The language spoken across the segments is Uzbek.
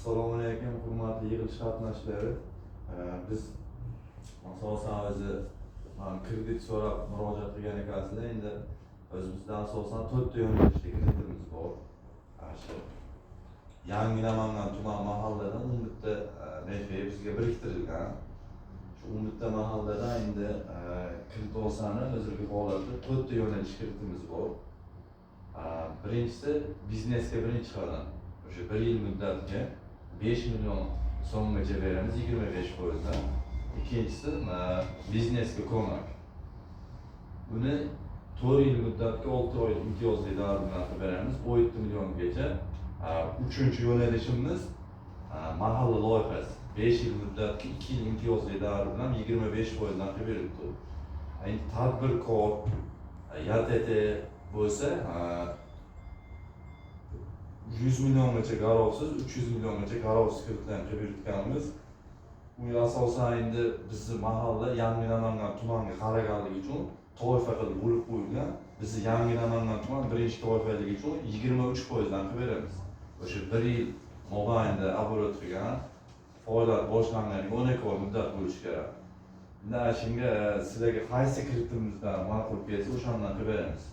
Assalomu alaykum, hurmatli yig'ilish qatnashchilari. Biz asosan o'zi kredit so'rab murojaat qilgan ekansizlar. Endi o'zimizda asosan 4 ta yo'nalishda kreditimiz bor. Shu Yangi Namangan tuman mahalladan 10 bitta NFE bizga biriktirilgan. Shu 10 bitta mahalladan endi kredit olsani hozirgi holatda 4 ta yo'nalish kreditimiz bor. Birinchisi biznesga birinchi qadam. O'sha 1 yil muddatga 5 million so'mgacha beramiz 25%dan. Ikkinchisi biznesga ko'mak. Buni 4 yil muddatga 6 oy imtiyozli davr bilan qilib beramiz 17 milliongacha. Uchinchi yo'nalishimiz mahalla loyihasi. 5 yil muddatga 2 yil imtiyozli davr bilan 25%dan qilib berildi. Endi tadbirkor YTT bo'lsa 100 milliongacha garovsiz, 300 milliongacha garovsiz kreditlarni qilib yuritganmiz. Bu asosan endi bizni mahalla Yangi Namangan tumaniga qaraganligi uchun toifa qilib bo'lib qo'yilgan. Bizni Yangi Namangan tuman birinchi toifaligi uchun 23%dan qilib beramiz. O'sha 1 yil mobaynida оборот qilgan faoliyat boshlanganiga 12 oy muddat bo'lishi kerak. Endi shunga sizlarga qaysi kreditimizdan ma'qul kelsa o'shandan qilib beramiz.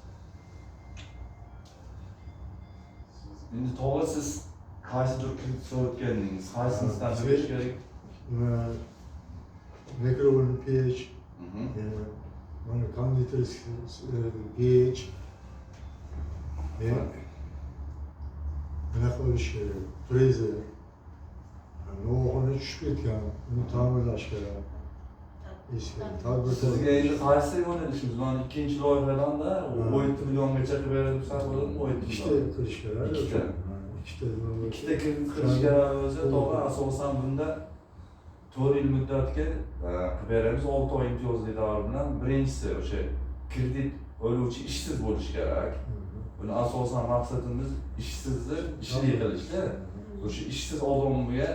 Endi to'g'ri siz qaysidir kredit so'rayotganingiz, qaysisidan berish kerak? Microovni pech, mana konditerskiy pech, bunaqa bo'lishi kerak. Frezer, novxona tushib ketgan, uni ta'mirlash kerak. Sizga endi qaysi yo'nalishimiz? Mana ikkinchi loyihadan-da 17 milliongacha qilib berib sarfladim, 17 ikkita qilish kerak. Ikkita kredit qilish kerak o'zi, to'g'ri, asosan bunda 4 yil muddatga qilib beramiz 6 oy imtiyozli davr bilan. Birinchisi o'sha kredit oluvchi ishsiz bo'lishi kerak. Buni asosan maqsadimiz ishsizni ishli qilishda. O'sha ishsiz odamga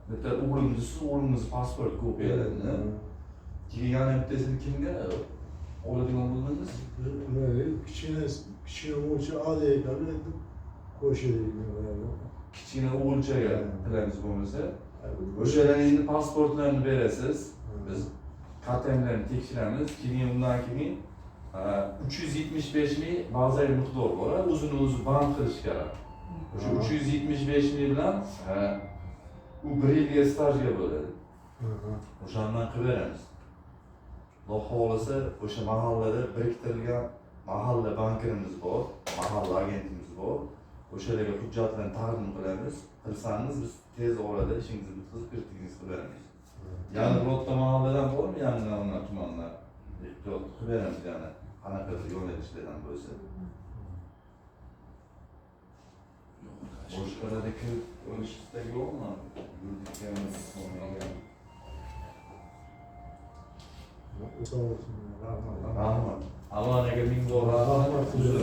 bitta o'g'limizni pasport kopiyalarni yana bittasini kimga oladigan bo'ldingiz? Kichkina o'g'ilcha oladiganlar endi qo'shadigan. Kichkina o'g'ilchaga qilamiz bo'lmasa, o'shalarning endi pasportlarini berasiz. Biz KTMlarni tekshiramiz. Keyin undan keyin 375 ming bazaviy miqdor bor. O'zini o'zi band qilish kerak. O'sha 375 ming bilan u 1 yilga stajga bo'ladi. O'shandan qilib beramiz. Xudo xohlasa o'sha mahallada biriktirilgan mahalla bankimiz bor, mahalla agentimiz bor. O'shalarga hujjatlarni taqdim qilamiz. Qilsangiz biz tez orada ishingizni bitkazib kreditingizni qilib beramiz. Yana birorta mahalladan bormi? Yangi Namangan tumanida ehtiyot qilib beramiz yana. Qanaqa yo'nalishlardan bo'lsa. Boshqalardagi o'lishdagi yo'qmi? Yuridik rahmat. Alloh nega ming bor rahmat. Uzr,